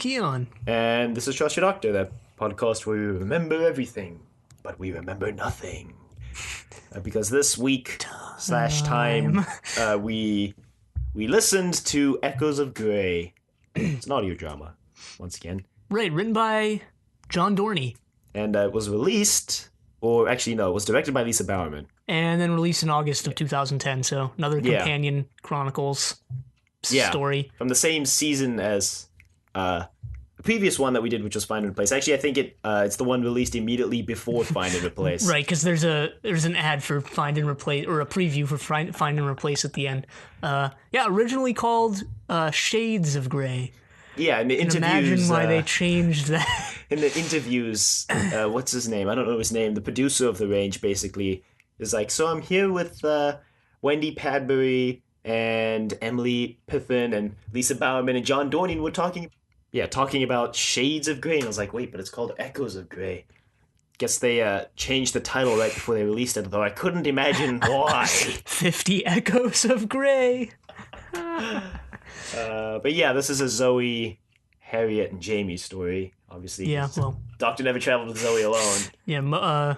Keon. And this is Trust Your Doctor, that podcast where we remember everything, but we remember nothing. Because this week / time, we listened to Echoes of Grey. It's an audio drama, once again. Right, written by John Dorney. And it was released, or actually no, it was directed by Lisa Bowerman. And then released in August of 2010, so another Companion Chronicles story. From the same season as the previous one that we did, which was Find and Replace. Actually, I think it's the one released immediately before Find and Replace. Right, because there's an ad for Find and Replace, or a preview for Find and Replace at the end. Originally called Shades of Grey. Yeah, in the interviews... Imagine why they changed that. In the interviews, what's his name? I don't know his name. The producer of The Range, basically, is like, so I'm here with Wendy Padbury and Emily Piffin and Lisa Bowerman and John Dorney, and we're talking about Shades of Grey. And I was like, wait, but it's called Echoes of Grey. Guess they changed the title right before they released it, though I couldn't imagine why. 50 Echoes of Grey. But yeah, this is a Zoe, Harriet, and Jamie story, obviously. Yeah, well... Doctor never traveled with Zoe alone. Yeah,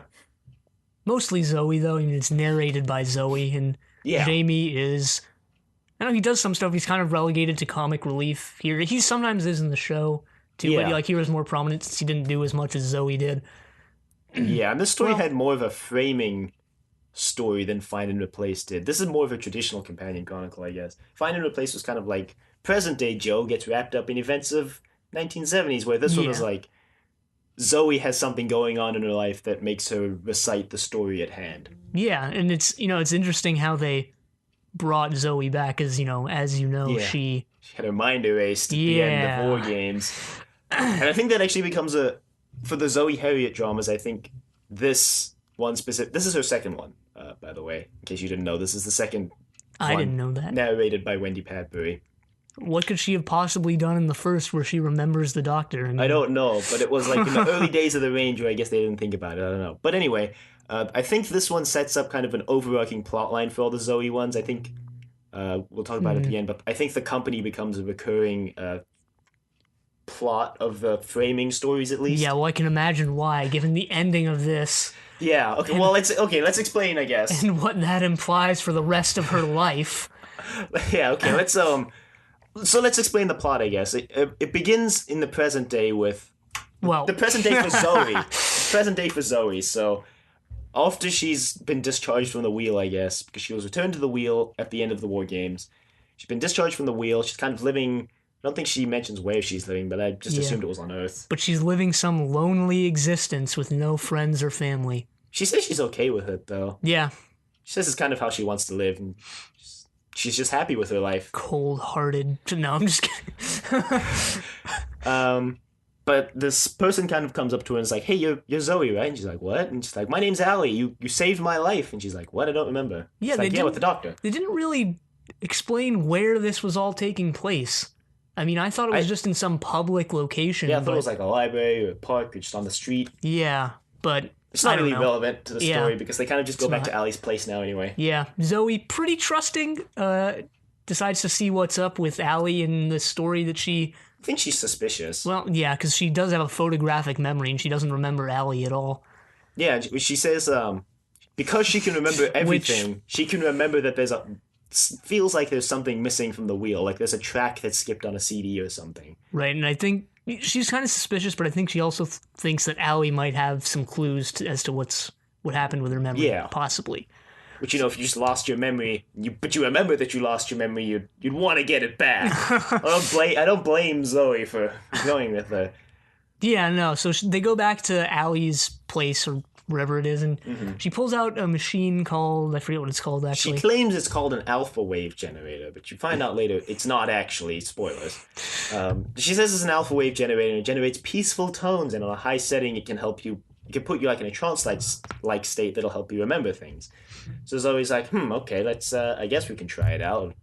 mostly Zoe, though. I mean, it's narrated by Zoe, and Jamie is... I know he does some stuff. He's kind of relegated to comic relief here. He sometimes is in the show, too, but he was more prominent since he didn't do as much as Zoe did. Yeah, and this story had more of a framing story than Find and Replace did. This is more of a traditional companion chronicle, I guess. Find and Replace was kind of like present-day Joe gets wrapped up in events of 1970s, where this one was like Zoe has something going on in her life that makes her recite the story at hand. Yeah, and it's interesting how they brought Zoe back, as she had her mind erased at the end of War Games. And I think that actually becomes for the Zoe Harriet dramas, I think this is her second one, by the way, in case you didn't know. This is the second I didn't know that. Narrated by Wendy Padbury. What could she have possibly done in the first where she remembers the Doctor? I don't know, but it was like in the early days of the Range where I guess they didn't think about it. I don't know. But anyway, I think this one sets up kind of an overarching plotline for all the Zoe ones. I think we'll talk about it at the end, but I think the company becomes a recurring plot of the framing stories, at least. Yeah, well, I can imagine why, given the ending of this. Yeah, okay, let's explain, I guess. And what that implies for the rest of her life. Yeah, okay, let's explain the plot, I guess. It begins in the present day with... Well... The present day for Zoe. Present day for Zoe, so... After she's been discharged from the wheel, I guess, because she was returned to the wheel at the end of the War Games. She's been discharged from the wheel. She's kind of living... I don't think she mentions where she's living, but I just assumed it was on Earth. But she's living some lonely existence with no friends or family. She says she's okay with it, though. Yeah. She says it's kind of how she wants to live, and she's just happy with her life. Cold-hearted. No, I'm just kidding. But this person kind of comes up to her and is like, hey, you're Zoe, right? And she's like, what? And she's like, my name's Allie. You saved my life. And she's like, what? I don't remember. Yeah, with the Doctor. They didn't really explain where this was all taking place. I mean, I thought it was just in some public location. Yeah, I thought it was like a library or a park or just on the street. Yeah, but it's not really relevant to the story because they kind of just go back to Allie's place now anyway. Yeah, Zoe, pretty trusting, decides to see what's up with Allie in the story that she... I think she's suspicious. Well, yeah, because she does have a photographic memory and she doesn't remember Allie at all. Yeah, she says because she can remember everything, she can remember that feels like there's something missing from the wheel, like there's a track that's skipped on a CD or something. Right, and I think she's kind of suspicious, but I think she also thinks that Allie might have some clues as to what happened with her memory, possibly. But if you just lost your memory, but you remember that you lost your memory, you'd want to get it back. I don't blame Zoe for going with her. Yeah, no. So they go back to Allie's place or wherever it is, and she pulls out a machine called, I forget what it's called actually. She claims it's called an alpha wave generator, but you find out later it's not actually. Spoilers. She says it's an alpha wave generator, and it generates peaceful tones, and on a high setting it can help you. It can put you like in a trance-like state that'll help you remember things. So Zoe's like, okay, let's. I guess we can try it out.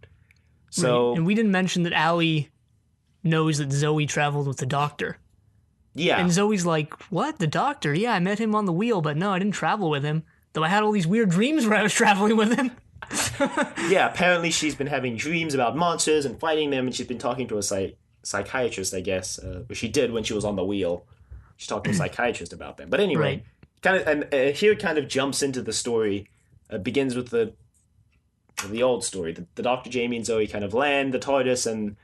So, right. And we didn't mention that Allie knows that Zoe traveled with the Doctor. Yeah. And Zoe's like, what? The Doctor? Yeah, I met him on the wheel, but no, I didn't travel with him. Though I had all these weird dreams where I was traveling with him. Yeah, apparently she's been having dreams about monsters and fighting them, and she's been talking to a psychiatrist, I guess. Which she did when she was on the wheel. She talked to a psychiatrist about them. But anyway, Right. kind of, and here it kind of jumps into the story. Begins with the old story. The Dr. Jamie and Zoe kind of land the TARDIS, and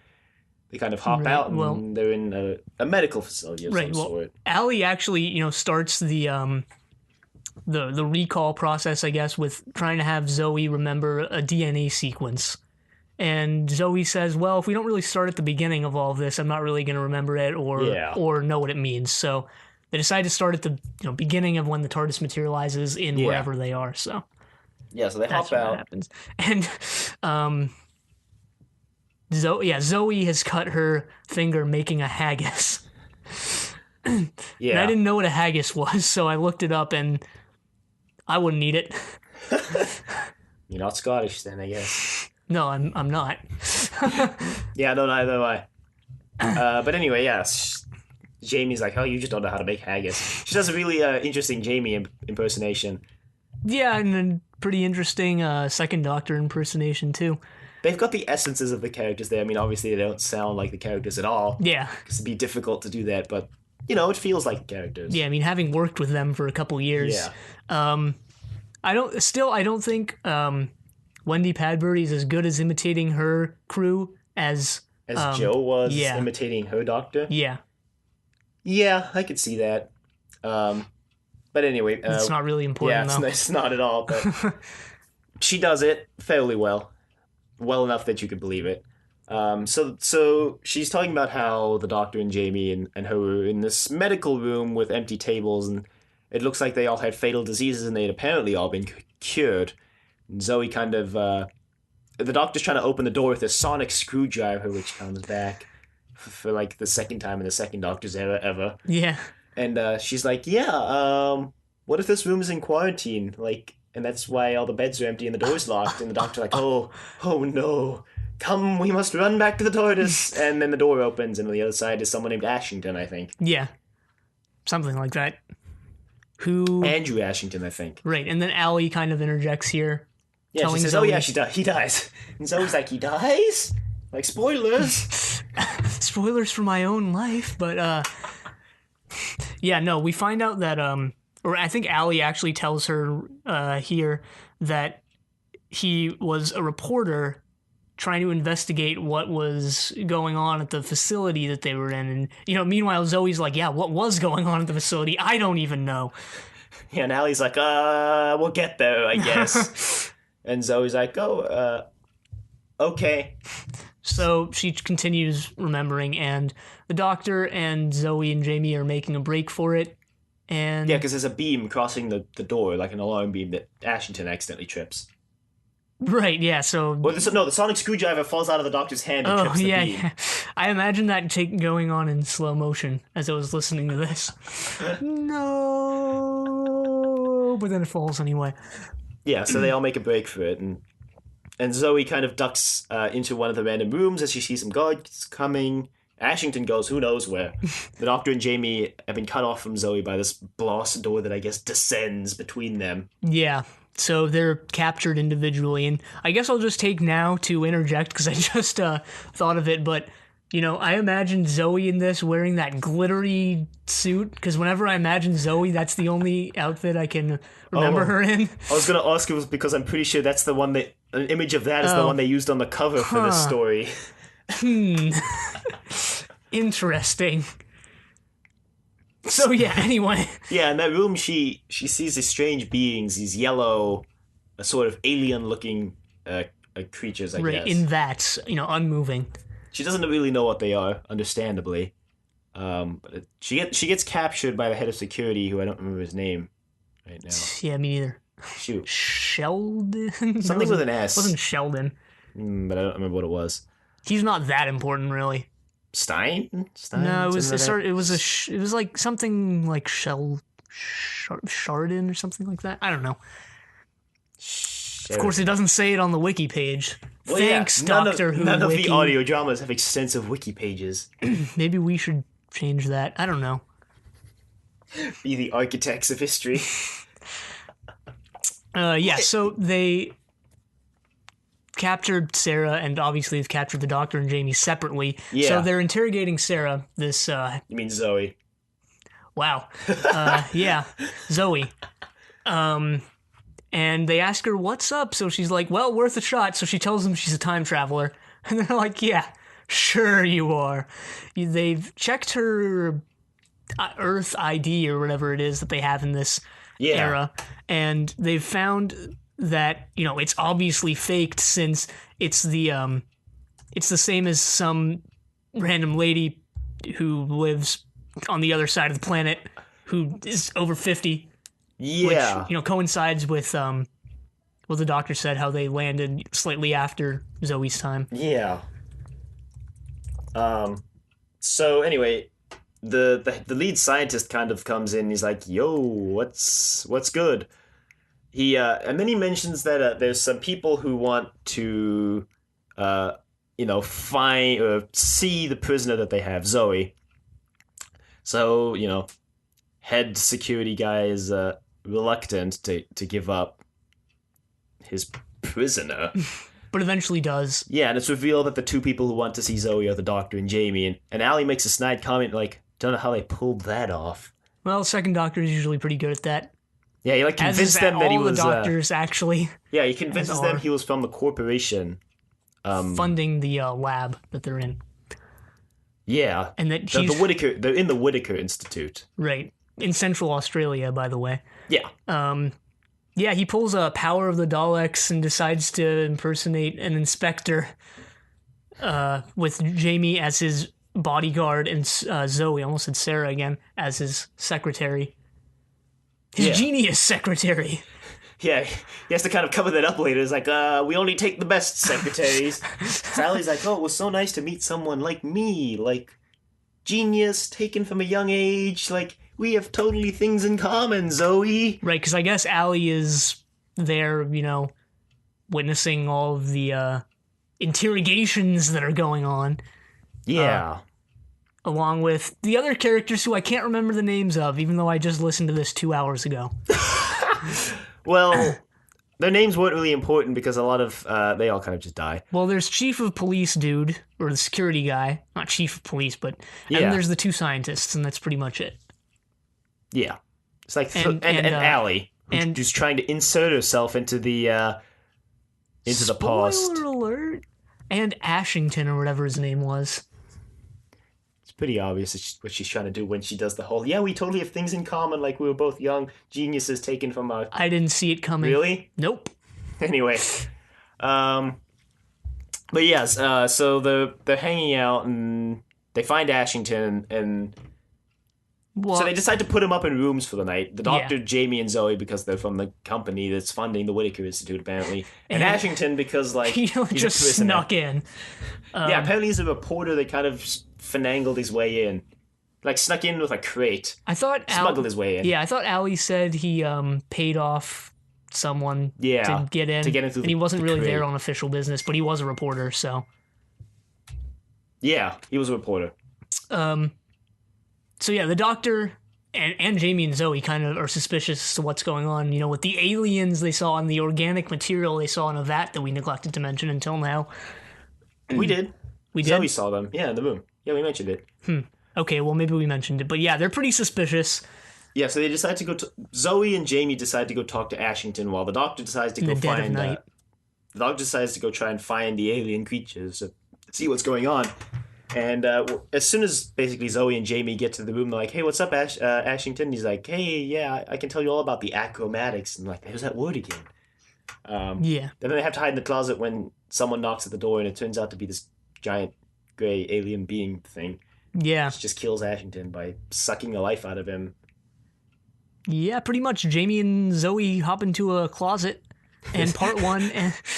they kind of hop Right, out, and well- they're in a medical facility of some sort. Allie actually, starts the recall process, I guess, with trying to have Zoe remember a DNA sequence. And Zoe says, well, if we don't really start at the beginning of all of this, I'm not really going to remember it or know what it means. So they decide to start at the beginning of when the TARDIS materializes in wherever they are. So yeah, so they that's hop what out. happens. And Zoe has cut her finger making a haggis. Yeah, And I didn't know what a haggis was, so I looked it up, and I wouldn't eat it. You're not Scottish then, I guess. No, I'm not. Yeah, no, neither am I. But anyway, yes. Jamie's like, oh, you just don't know how to make haggis. She does a really interesting Jamie impersonation. Yeah, and then pretty interesting Second Doctor impersonation, too. They've got the essences of the characters there. I mean, obviously they don't sound like the characters at all. Yeah. Because it'd be difficult to do that, but, it feels like the characters. Yeah, I mean, having worked with them for a couple years, Yeah. I don't think Wendy Padbury is as good as imitating her crew as Joe was yeah. imitating her doctor. Yeah. Yeah, I could see that. But anyway. It's not really important, though. It's not at all, but she does it fairly well. Well enough that you could believe it. So she's talking about how the Doctor and Jamie and her were in this medical room with empty tables, and it looks like they all had fatal diseases and they'd apparently all been cured. And Zoe kind of... the Doctor's trying to open the door with a sonic screwdriver, which comes back for like the second time in the Second Doctor's era ever. Yeah. And she's like, what if this room is in quarantine? Like, and that's why all the beds are empty and the door's locked. And the Doctor's like, oh no. Come, we must run back to the TARDIS. And then the door opens, and on the other side is someone named Ashington, I think. Yeah. Something like that. Who... Andrew Ashington, I think. Right, and then Allie kind of interjects here. Yeah, she says, Zoe, oh yeah, he dies. And Zoe's like, he dies? Like, spoilers. Spoilers for my own life, but yeah, no, we find out that or I think Allie actually tells her here that he was a reporter trying to investigate what was going on at the facility that they were in, and meanwhile Zoe's like, yeah, what was going on at the facility? I don't even know. Yeah, and Allie's like, we'll get there, I guess. And Zoe's like, okay. So she continues remembering, and the Doctor and Zoe and Jamie are making a break for it. And yeah, because there's a beam crossing the door, like an alarm beam that Ashington accidentally trips. Right, yeah, so... Well, the sonic screwdriver falls out of the Doctor's hand and trips the beam. Yeah. I imagine that going on in slow motion as I was listening to this. No, but then it falls anyway. Yeah, so they all make a break for it, and Zoe kind of ducks into one of the random rooms as she sees some guards coming. Ashington goes who knows where. The Doctor and Jamie have been cut off from Zoe by this blast door that I guess descends between them. Yeah, so they're captured individually, and I guess I'll just take now to interject because I just thought of it, but I imagine Zoe in this wearing that glittery suit, because whenever I imagine Zoe, that's the only outfit I can remember her in. I was going to ask you because I'm pretty sure that's the one that... An image of that is the one they used on the cover for this story. Interesting. So yeah, anyway. Yeah, in that room she sees these strange beings, these yellow, sort of alien-looking creatures, I guess. Right, in vats, unmoving. She doesn't really know what they are, understandably. But she gets captured by the head of security, who I don't remember his name right now. Yeah, me neither. Shoot. Sheldon? Something with an S. It wasn't Sheldon. But I don't remember what it was. He's not that important, really. Stein? No, it was like something like Chardin or something like that. I don't know. Of course, it doesn't say it on the wiki page. Well, Thanks, Doctor Who. None of the audio dramas have extensive wiki pages. Maybe we should change that. I don't know. Be the architects of history. Yeah, so they captured Sarah, and obviously they've captured the Doctor and Jamie separately. Yeah. So they're interrogating Sarah, this... You mean Zoe. Wow. Yeah, Zoe. And they ask her, what's up? So she's like, well, worth a shot. So she tells them she's a time traveler. And they're like, yeah, sure you are. They've checked her Earth ID or whatever it is that they have in this era. And they've found that, it's obviously faked, since it's the same as some random lady who lives on the other side of the planet who is over 50. Yeah. Which, coincides with what the Doctor said, how they landed slightly after Zoe's time. Yeah. So anyway, the lead scientist kind of comes in. He's like, "Yo, what's good?" And then he mentions that there's some people who want to, find or see the prisoner that they have, Zoe. So head security guy is reluctant to give up his prisoner. But eventually does. Yeah, and it's revealed that the two people who want to see Zoe are the Doctor and Jamie, and Allie makes a snide comment like, don't know how they pulled that off. Well, second Doctor is usually pretty good at that. Yeah, he convinced them that he was... all the Doctors, actually. Yeah, he convinces them he was from the corporation. Funding the lab that they're in. Yeah. And that the Whittaker, they're in the Whittaker Institute. Right. In Central Australia, by the way. Yeah. Yeah, he pulls a Power of the Daleks and decides to impersonate an inspector with Jamie as his bodyguard and Zoe, I almost said Sarah again, as his secretary. His genius secretary. Yeah, he has to kind of cover that up later. It's like, we only take the best secretaries. Sally's like, oh, it was so nice to meet someone like me, like, genius, taken from a young age, like, we have totally things in common, Zoe. Right, because I guess Allie is there, witnessing all of the interrogations that are going on. Yeah. Along with the other characters who I can't remember the names of, even though I just listened to this 2 hours ago. Well, their names weren't really important because a lot of, they all kind of just die. Well, there's Chief of Police dude, or the security guy. Not Chief of Police, but... Yeah. And then there's the two scientists, and that's pretty much it. Yeah. It's like, and Allie, who's trying to insert herself into the past. Spoiler alert! And Ashington, or whatever his name was. It's pretty obvious what she's trying to do when she does the whole, we totally have things in common, like we were both young geniuses taken from our... I didn't see it coming. Really? Nope. Anyway. But yes, so they're hanging out, and they find Ashington, and... So they decide to put him up in rooms for the night. The Doctor, Jamie, and Zoe, because they're from the company that's funding the Whittaker Institute, apparently. And Ashington, because, he's just a prisoner. snuck in. Yeah, apparently he's a reporter that kind of finagled his way in. Snuck in with a crate. Smuggled his way in. Yeah, I thought Allie said he paid off someone to get in. And he wasn't really there on official business, but he was a reporter, so... Yeah, he was a reporter. So yeah, the Doctor and Jamie and Zoe kind of are suspicious as to what's going on, with the aliens they saw and the organic material they saw in a vat that we neglected to mention until now. We did. We did? Zoe saw them. Yeah, in the room. Yeah, we mentioned it. Okay, well, maybe we mentioned it. But yeah, they're pretty suspicious. Yeah, so they decide to go to... Zoe and Jamie decide to go talk to Ashington while the Doctor decides to go find... dead of night. The Doctor decides to go try and find the alien creatures to see what's going on. And as soon as basically Zoe and Jamie get to the room, they're like, hey, what's up, Ashington? He's like, hey, yeah, I can tell you all about the acromatics. And there's that word again. Yeah. Then they have to hide in the closet when someone knocks at the door, and it turns out to be this giant gray alien being thing. Yeah. Which just kills Ashington by sucking the life out of him. Yeah, pretty much. Jamie and Zoe hop into a closet, and part one...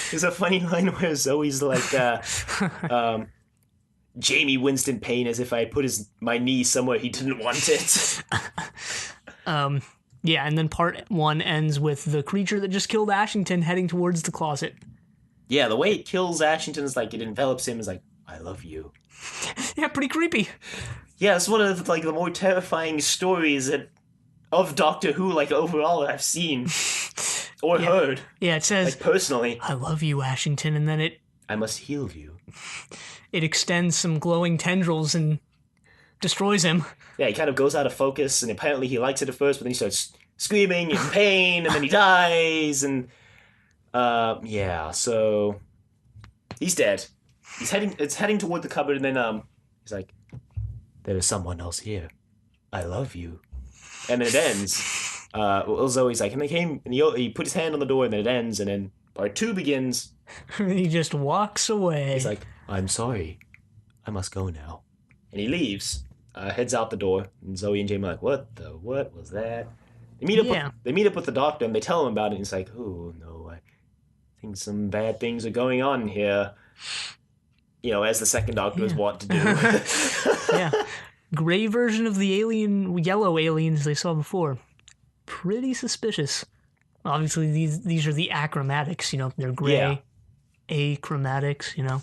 There's a funny line where Zoe's like... Jamie winced in pain as if I had put my knee somewhere he didn't want it. Yeah, and then part one ends with the creature that just killed Ashington heading towards the closet. Yeah, the way it kills Ashington is it envelops him as I love you. Yeah, pretty creepy. Yeah, it's one of the more terrifying stories of Doctor Who overall that I've seen. or heard. Yeah, it says, like personally, I love you, Ashington, and then I must heal you. It extends some glowing tendrils and destroys him. Yeah, he kind of goes out of focus, and apparently he likes it at first, but then he starts screaming in pain, and then he dies, and yeah, so he's dead. It's heading toward the cupboard, and then he's like, there is someone else here. I love you. And then it ends. Zoe's like, and they came, and he put his hand on the door, and then it ends, and then part 2 begins. He just walks away. He's like, I'm sorry. I must go now. And he leaves, heads out the door, and Zoe and Jamie are like, what was that? They meet up with the doctor, and they tell him about it, and he's like, oh, no, I think some bad things are going on here. You know, as the second doctor is wont to do. Yeah. Gray version of the yellow aliens they saw before. Pretty suspicious. Obviously, these are the achromatics, you know, they're gray. Yeah. Achromatics, you know.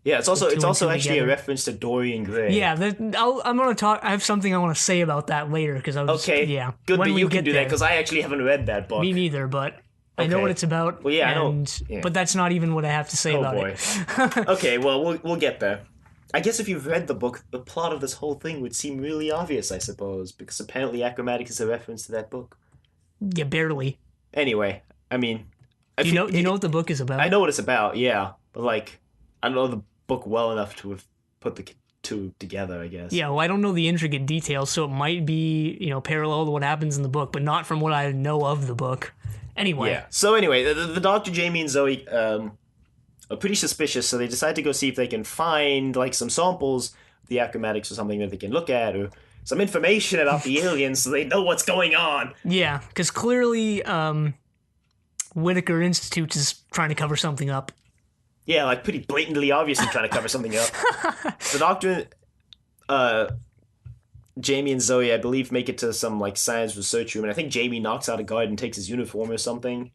Yeah, it's also actually a reference to Dorian Gray. Yeah, I'm gonna talk. I have something I want to say about that later because I was yeah. Good that you can do that because I actually haven't read that book. Me neither, but I know what it's about. Well, yeah, I know. Yeah. But that's not even what I have to say about it. Okay, well, we'll get there. I guess if you've read the book, the plot of this whole thing would seem really obvious, I suppose, because apparently achromatics is a reference to that book. Yeah, barely. Anyway, I mean... You know what the book is about? I know what it's about, yeah. But, like, I don't know the book well enough to have put the two together, I guess. Yeah, well, I don't know the intricate details, so it might be, you know, parallel to what happens in the book, but not from what I know of the book. Anyway. Yeah, so anyway, the Dr. Jamie and Zoe... are pretty suspicious, so they decide to go see if they can find, like, some samples of the achromatics or something that they can look at, or some information about the aliens so they know what's going on. Yeah, because clearly Whitaker Institute is trying to cover something up. Yeah, like, pretty blatantly obviously trying to cover something up. The doctor, Jamie and Zoe, I believe, make it to some, like, science research room, and I think Jamie knocks out a guard and takes his uniform or something.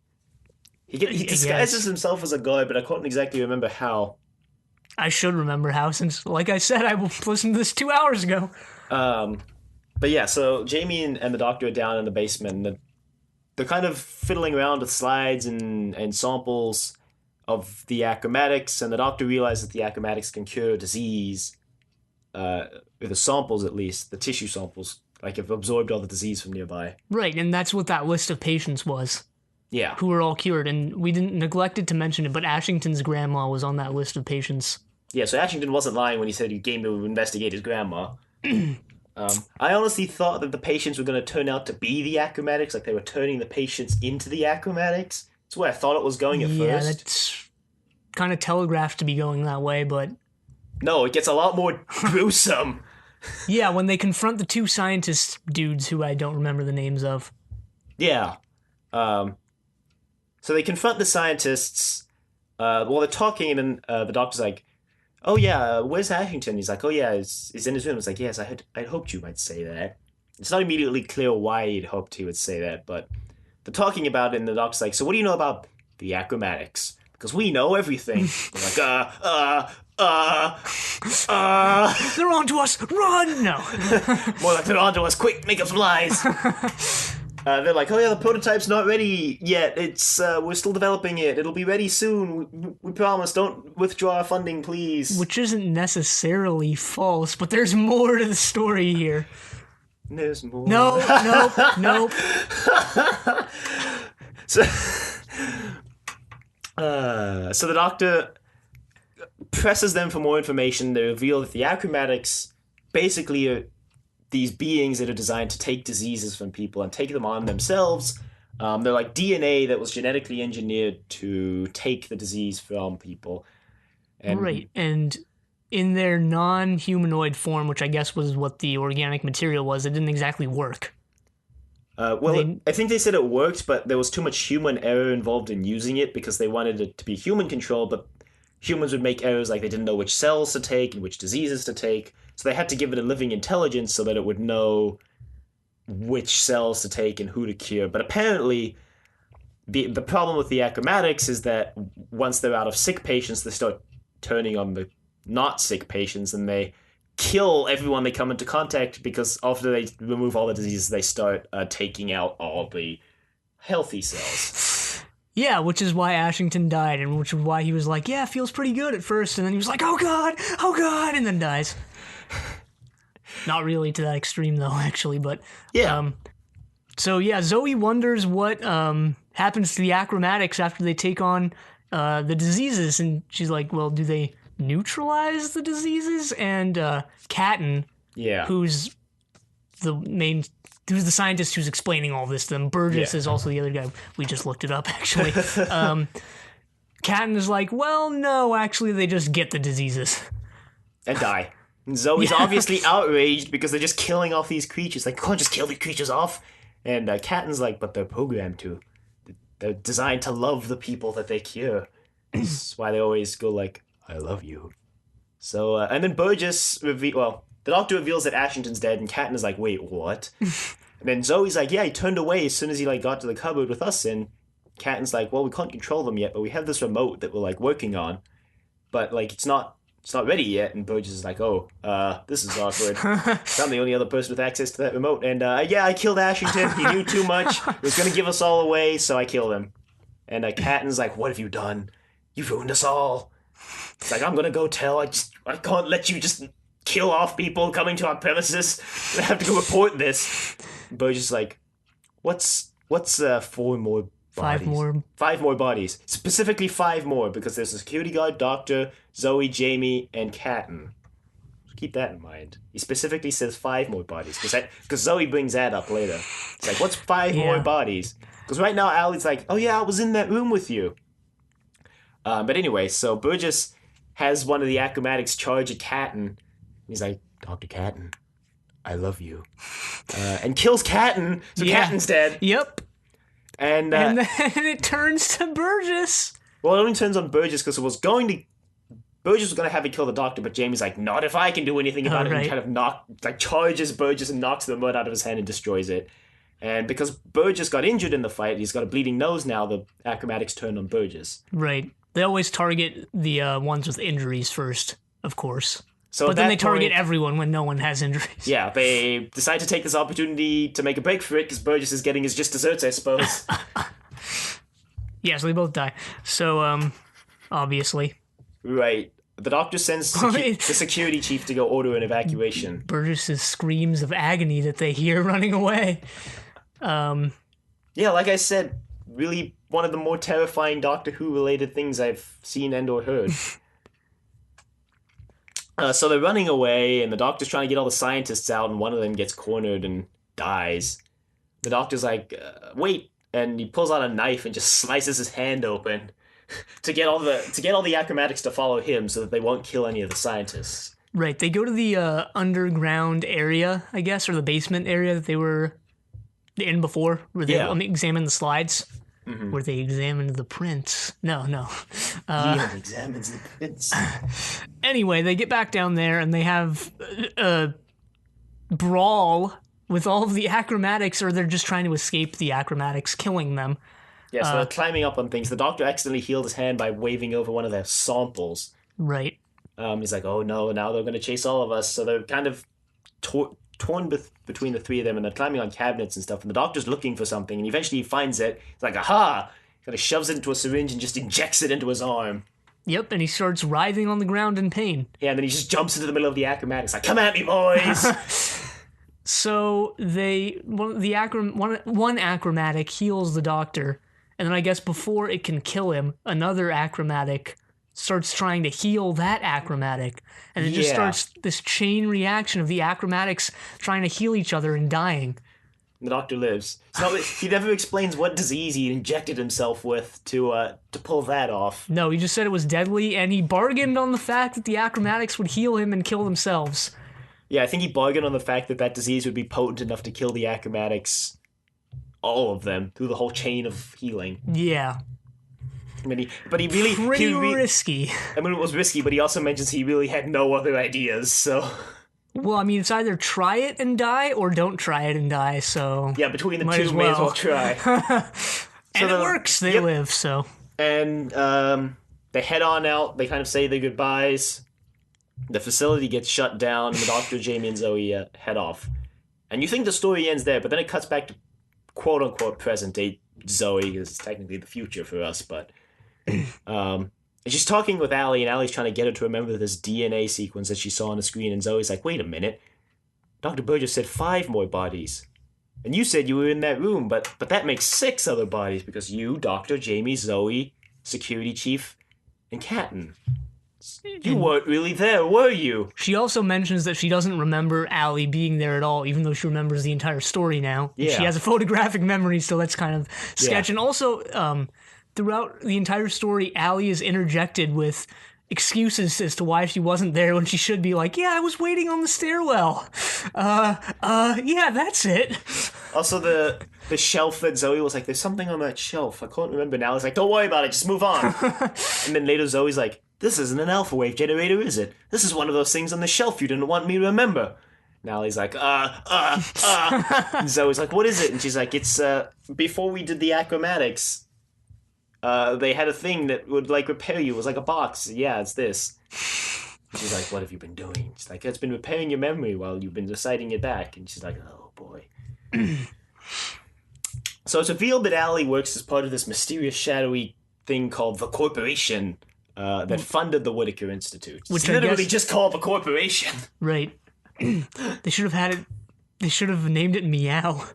He disguises himself as a guy, but I couldn't exactly remember how. I should remember how, since, like I said, I listened to this 2 hours ago. But yeah, so Jamie and the doctor are down in the basement, and they're kind of fiddling around with slides and samples of the achromatics, and the doctor realizes that the achromatics can cure disease, or the samples at least, the tissue samples, like have absorbed all the disease from nearby. Right, and that's what that list of patients was. Yeah. Who were all cured, and we didn't neglected to mention it, but Ashington's grandma was on that list of patients. Yeah, so Ashington wasn't lying when he said he came to investigate his grandma. I honestly thought that the patients were going to turn out to be the achromatics, like they were turning the patients into the achromatics. That's where I thought it was going at first. Yeah, that's kind of telegraphed to be going that way, but... No, it gets a lot more gruesome. Yeah, when they confront the 2 scientist dudes who I don't remember the names of. Yeah. So they confront the scientists while they're talking, and then the doctor's like, oh yeah, where's Ashington? He's like, oh yeah, he's in his room. It's like, yes, I'd hoped you might say that. It's not immediately clear why he'd hoped he would say that, but they're talking about it, and the doctor's like, so what do you know about the achromatics? Because we know everything. They're like, They're on to us! Run! No. More like they're on to us. Quick, make up some lies. They're like, oh yeah, the prototype's not ready yet. It's we're still developing it. It'll be ready soon. We promise. Don't withdraw our funding, please. Which isn't necessarily false, but there's more to the story here. There's more. Nope. So the doctor presses them for more information. They reveal that the achromatics basically are these beings that are designed to take diseases from people and take them on themselves. They're like DNA that was genetically engineered to take the disease from people. Right, and in their non-humanoid form, which I guess was what the organic material was, it didn't exactly work. I think they said it worked, but there was too much human error involved in using it because they wanted it to be human controlled, but humans would make errors like they didn't know which cells to take and which diseases to take. So they had to give it a living intelligence so that it would know which cells to take and who to cure. But apparently, the problem with the achromatics is that once they're out of sick patients, they start turning on the not sick patients, and they kill everyone they come into contact because after they remove all the diseases, they start taking out all the healthy cells. Yeah, which is why Ashington died, and which is why he was like, yeah, it feels pretty good at first, and then he was like, oh god, and then dies. Not really to that extreme, though, actually, but... Yeah. So, yeah, Zoe wonders what happens to the acromatics after they take on the diseases, and she's like, well, do they neutralize the diseases? And Catton, who's the scientist who's explaining all this to them. Burgess is also the other guy. We just looked it up, actually. Catton is like, well, no, actually, they just get the diseases. And die. And Zoe's obviously outraged because they're just killing off these creatures. Like, can't just kill these creatures off. And Catton's like, but they're programmed to. They're designed to love the people that they cure. That's why they always go like, I love you. So, and then Burgess the doctor reveals that Ashington's dead, and Catton is like, wait, what? And then Zoe's like, yeah, he turned away as soon as he like got to the cupboard with us, and Catton's like, well, we can't control them yet, but we have this remote that we're like working on, but like it's not ready yet. And Burgess is like, oh, this is awkward. I'm the only other person with access to that remote, and I killed Ashington. He knew too much. He was gonna give us all away, so I killed him. And Catton's like, what have you done? You've ruined us all. It's like, I'm gonna go tell. I can't let you just kill off people coming to our premises. I have to go report this. Burgess is like, what's 4 more bodies? 5 more bodies. Specifically 5 more, because there's a security guard, doctor, Zoe, Jamie, and Catton. Keep that in mind. He specifically says 5 more bodies, because Zoe brings that up later. It's like, what's 5 more bodies? Because right now Allie's like, oh yeah, I was in that room with you. But anyway, so Burgess has one of the acromatics charge at Catton. He's like, Dr. Catton, I love you. And kills Catton, so Catton's dead. Yep. And then it turns to Burgess. Well, it only turns on Burgess because Burgess was going to have it kill the doctor, but Jamie's like, not if I can do anything about it, and kind of charges Burgess and knocks the mud out of his hand and destroys it. And because Burgess got injured in the fight, he's got a bleeding nose now, the acromatics turn on Burgess. Right. They always target the ones with injuries first, of course. So but then they target everyone when no one has injuries. Yeah, they decide to take this opportunity to make a break for it because Burgess is getting his just desserts, I suppose. Yeah, so they both die. So, obviously. Right. The doctor sends the security chief to go order an evacuation. Burgess's screams of agony that they hear running away. Yeah, like I said, really one of the more terrifying Doctor Who-related things I've seen and or heard. So they're running away, and the doctor's trying to get all the scientists out, and one of them gets cornered and dies. The doctor's like, wait, and he pulls out a knife and just slices his hand open to get all the acromatics to follow him so that they won't kill any of the scientists. Right, they go to the underground area, I guess, or the basement area that they were in before, where they examined the slides. Mm-hmm. Where they examined the prints. No. Leon examines the prints. Anyway, they get back down there and they have a brawl with all of the acromatics, or they're just trying to escape the acromatics, killing them. Yeah, so they're climbing up on things. The doctor accidentally healed his hand by waving over one of their samples. Right. He's like, oh no, now they're going to chase all of us. So they're kind of torn between the 3 of them, and they're climbing on cabinets and stuff, and the doctor's looking for something, and eventually he finds it. It's like, aha! Kind of shoves it into a syringe and just injects it into his arm. Yep, and he starts writhing on the ground in pain. Yeah, and then he just jumps into the middle of the acromatics, like, come at me, boys! So one acromatic heals the doctor, and then I guess before it can kill him, another acromatic starts trying to heal that acromatic. And it just starts this chain reaction of the acromatics trying to heal each other and dying. The doctor lives. So he never explains what disease he injected himself with to pull that off. No, he just said it was deadly, and he bargained on the fact that the acromatics would heal him and kill themselves. Yeah, I think he bargained on the fact that disease would be potent enough to kill the acromatics, all of them, through the whole chain of healing. Yeah. I mean, he really risky. I mean, it was risky, but he also mentions he really had no other ideas, so... Well, I mean, it's either try it and die, or don't try it and die, so... Yeah, between the two, may as well try. And it works, they live, so... And they head on out, they kind of say their goodbyes. The facility gets shut down, and the doctor, Jamie, and Zoe head off. And you think the story ends there, but then it cuts back to quote-unquote present day. Zoe is technically the future for us, but and she's talking with Allie, and Allie's trying to get her to remember this DNA sequence that she saw on the screen, and Zoe's like, wait a minute, Dr. Burgess said 5 more bodies. And you said you were in that room, but that makes 6 other bodies, because you, Doctor, Jamie, Zoe, Security Chief, and Catton. You weren't really there, were you? She also mentions that she doesn't remember Allie being there at all, even though she remembers the entire story now. Yeah. She has a photographic memory, so that's kind of sketch. Yeah. And also, throughout the entire story, Allie is interjected with excuses as to why she wasn't there when she should be like, yeah, I was waiting on the stairwell. Yeah, that's it. Also, the shelf that Zoe was like, there's something on that shelf. I can't remember now. It's like, don't worry about it, just move on. And then later Zoe's like, this isn't an alpha wave generator, is it? This is one of those things on the shelf you didn't want me to remember. And Allie's like, And Zoe's like, what is it? And she's like, it's, before we did the acromatics, they had a thing that would, like, repair you. It was like a box. Yeah, it's this. And she's like, what have you been doing? She's like, it's been repairing your memory while you've been reciting it back. And she's like, oh, boy. So it's revealed that Allie works as part of this mysterious, shadowy thing called the Corporation that funded the Whitaker Institute. Which it's literally just called the Corporation. Right. They should have had it... They should have named it Meow.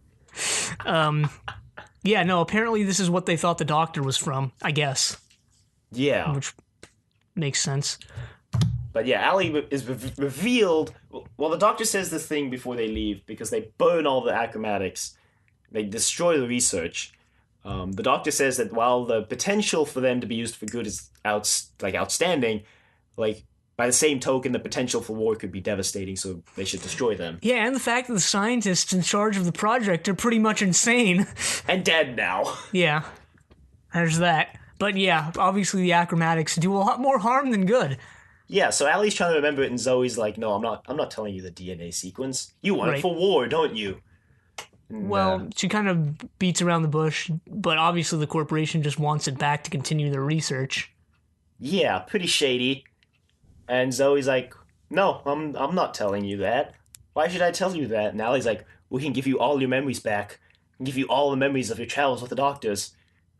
Yeah, no, apparently this is what they thought the Doctor was from, I guess. Yeah. Which makes sense. But yeah, Allie is revealed... Well, the Doctor says this thing before they leave, because they burn all the acromatics. They destroy the research. The Doctor says that while the potential for them to be used for good is outstanding, like, by the same token, the potential for war could be devastating, so they should destroy them. Yeah, and the fact that the scientists in charge of the project are pretty much insane. And dead now. Yeah, there's that. But yeah, obviously the acromatics do a lot more harm than good. Yeah, so Allie's trying to remember it, and Zoe's like, no, I'm not telling you the DNA sequence. You want it for war, don't you? And, well, she kind of beats around the bush, but obviously the corporation just wants it back to continue their research. Yeah, pretty shady. And Zoe's like, no, I'm not telling you that. Why should I tell you that? And Allie's like, we can give you all your memories back. We can give you all the memories of your travels with the doctors.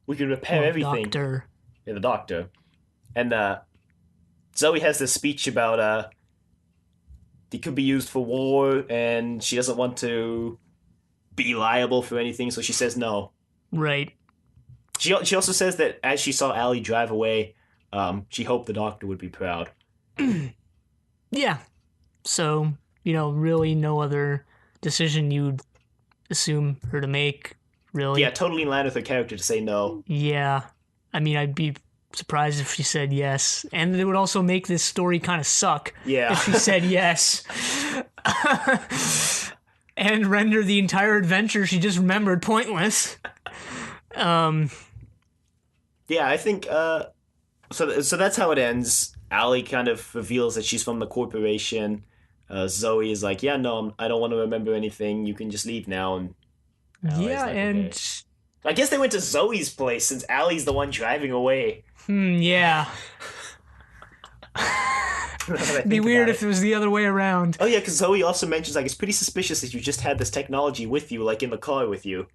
We can repair everything. Doctor. Yeah, the Doctor. And Zoe has this speech about it could be used for war, and she doesn't want to be liable for anything, so she says no. Right. She also says that as she saw Allie drive away, she hoped the Doctor would be proud. Yeah. So, really no other decision you'd assume her to make, really. Yeah, totally in line with her character to say no. Yeah. I mean, I'd be surprised if she said yes. And it would also make this story kind of suck if she said yes. And render the entire adventure she just remembered pointless. Yeah, I think... So that's how it ends. Allie kind of reveals that she's from the corporation. Zoe is like, yeah, no, I don't want to remember anything. You can just leave now. And yeah, like, and... Okay. I guess they went to Zoe's place since Allie's the one driving away. Yeah. It'd be weird if it was the other way around. Oh, yeah, because Zoe also mentions, like, it's pretty suspicious that you just had this technology with you, like, in the car with you.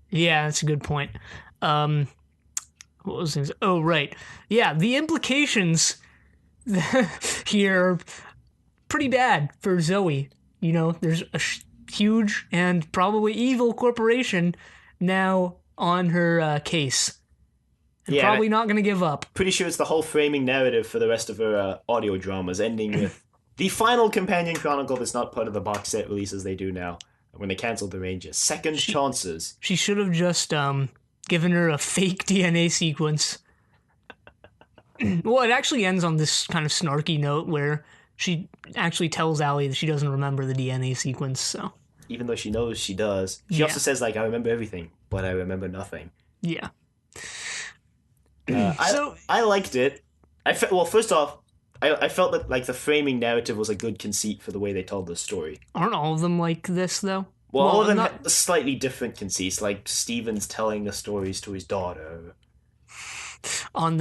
Yeah, that's a good point. What was things? Oh, right. Yeah, the implications here are pretty bad for Zoe. There's a huge and probably evil corporation now on her case. And probably not going to give up. Pretty sure it's the whole framing narrative for the rest of her audio dramas, ending with the final companion chronicle that's not part of the box set releases they do now, when they canceled the Rangers. Second chances. She should have just given her a fake DNA sequence. Well, it actually ends on this kind of snarky note where she actually tells Allie that she doesn't remember the DNA sequence, so... Even though she knows she does. She also says, like, I remember everything, but I remember nothing. Yeah. I liked it. First off, I felt that, like, the framing narrative was a good conceit for the way they told the story. Aren't all of them like this, though? Well, all of them have slightly different conceits, like Steven's telling the stories to his daughter. On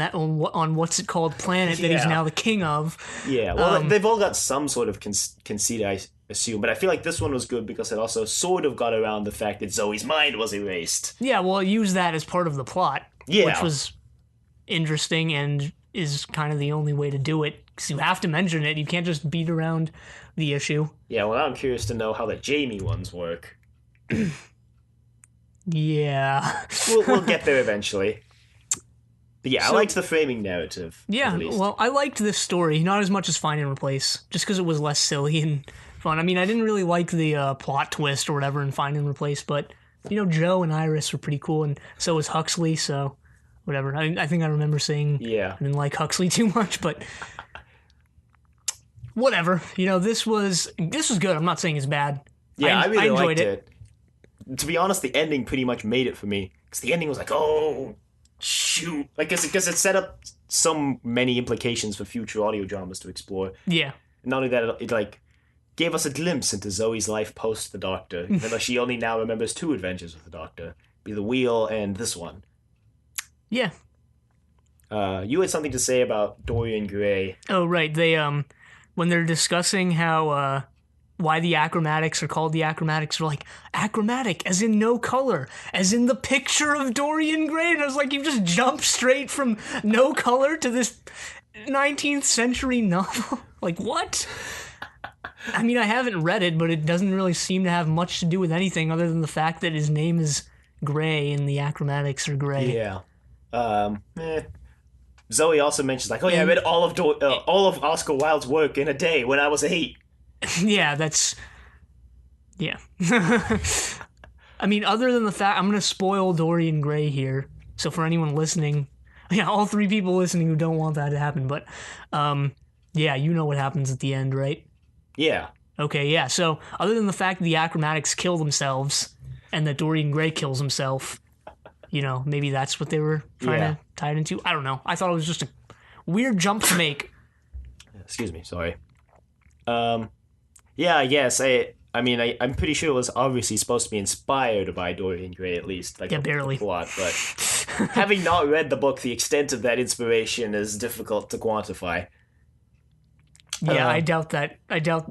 what's it called planet that he's now the king of. Yeah, well, they've all got some sort of conceit, assume. But I feel like this one was good because it also sort of got around the fact that Zoe's mind was erased. Yeah, well, it used that as part of the plot, which was interesting and is kind of the only way to do it, because you have to mention it. You can't just beat around the issue. Yeah, well, I'm curious to know how the Jamie ones work. Yeah. We'll get there eventually. But yeah, I liked the framing narrative. Yeah, well, I liked this story, not as much as Find and Replace, just because it was less silly and fun. I mean, I didn't really like the plot twist or whatever in Find and Replace, but, Joe and Iris were pretty cool, and so was Huxley, so whatever. I think I remember saying I didn't like Huxley too much, but whatever. This was good. I'm not saying it's bad. Yeah, I really enjoyed it. To be honest, the ending pretty much made it for me, because the ending was like, oh... shoot, because it set up so many implications for future audio dramas to explore. Yeah. And not only that, it gave us a glimpse into Zoe's life post the Doctor, even though she only now remembers 2 adventures with the Doctor, be the Wheel and this one. Yeah. You had something to say about Dorian Gray. Oh right, they when they're discussing how why the achromatics are called the achromatics, are like, achromatic, as in no color, as in the picture of Dorian Gray. And I was like, you just jumped straight from no color to this 19th century novel? Like, what? I mean, I haven't read it, but it doesn't really seem to have much to do with anything other than the fact that his name is Gray and the achromatics are gray. Yeah. Zoe also mentions, like, I read all of Oscar Wilde's work in a day when I was 8. Yeah, that's... Yeah. I mean, other than the fact... I'm going to spoil Dorian Gray here. So for anyone listening... Yeah, all 3 people listening who don't want that to happen. But, yeah, you know what happens at the end, right? Yeah. Okay, yeah. So other than the fact that the achromatics kill themselves and that Dorian Gray kills himself, maybe that's what they were trying to tie it into. I don't know. I thought it was just a weird jump to make. Excuse me, sorry. Yeah, I guess. I'm pretty sure it was obviously supposed to be inspired by Dorian Gray, at least. Barely. The plot, but having not read the book, the extent of that inspiration is difficult to quantify. Yeah, I doubt that.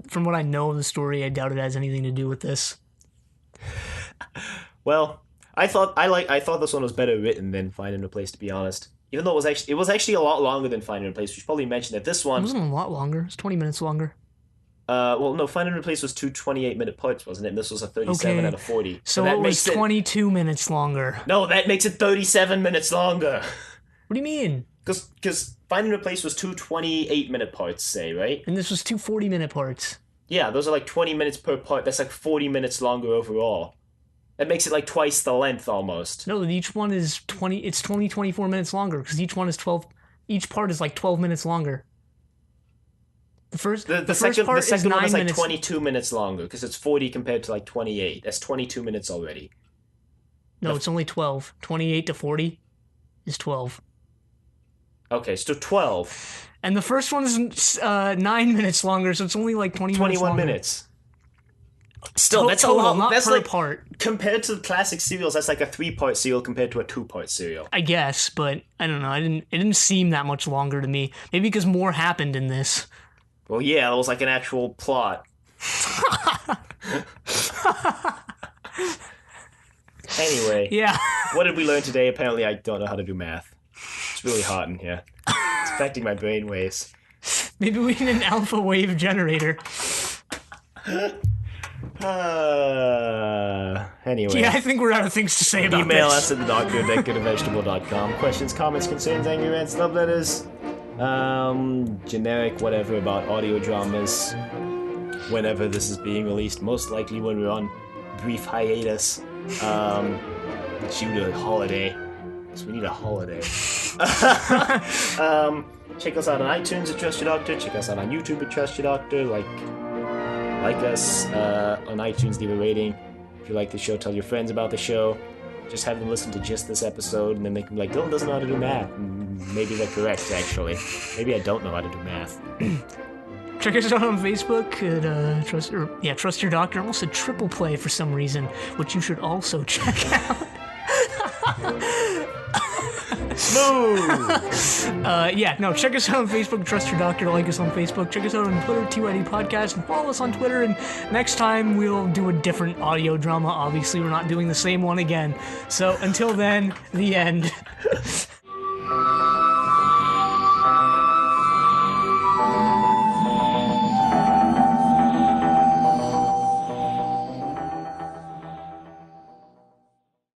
From what I know of the story, I doubt it has anything to do with this. Well, I thought this one was better written than Find and Replace, to be honest. Even though it was actually a lot longer than Find and Replace. We should probably mention that this one... It wasn't a lot longer. It was 20 minutes longer. Well, no, Find and Replace was 2 28-minute parts, wasn't it? And this was a 37 and a 40. So that was 22 minutes longer. No, that makes it 37 minutes longer. What do you mean? Because Find and Replace was 2 28-minute parts, say, right? And this was 2 40-minute parts. Yeah, those are like 20 minutes per part. That's like 40 minutes longer overall. That makes it like twice the length, almost. No, each one is 24 minutes longer, because each one is 12... Each part is like 12 minutes longer. The first part is 9 one is like minutes. 22 minutes longer, because it's 40 compared to like 28. That's 22 minutes already. No, it's only 12. 28 to 40 is 12. Okay, so 12. And the first one is 9 minutes longer, so it's only like 21 minutes. Still, that's total, a lot. Not that's per like part. Compared to the classic serials, that's like a 3-part serial compared to a 2-part serial. I guess, but I don't know. It didn't seem that much longer to me. Maybe because more happened in this. Well, yeah, it was like an actual plot. Anyway. Yeah. What did we learn today? Apparently, I don't know how to do math. It's really hot in here. It's affecting my brain waves. Maybe we need an alpha wave generator. Anyway. Yeah, I think we're out of things to say about Email this. us at thedoctor@decorative.com. Questions, comments, concerns, angry rants, love letters. Generic whatever about audio dramas. Whenever this is being released. Most likely when we're on brief hiatus. Due to holiday. Because we need a holiday. Check us out on iTunes at Trust Your Doctor. Check us out on YouTube at Trust Your Doctor. Like us on iTunes, leave a rating. If you like the show, tell your friends about the show. Just have them listen to just this episode, and then they can be like, Dylan doesn't know how to do math. Maybe they're correct, actually. Maybe I don't know how to do math. Check us out on Facebook at Trust Your Doctor. I almost said Triple Play for some reason, which you should also check out. Yeah, no, check us out on Facebook, Trust Your Doctor, like us on Facebook, check us out on Twitter, TYD Podcast, and follow us on Twitter, and next time we'll do a different audio drama. Obviously, we're not doing the same one again. So, until then, the end.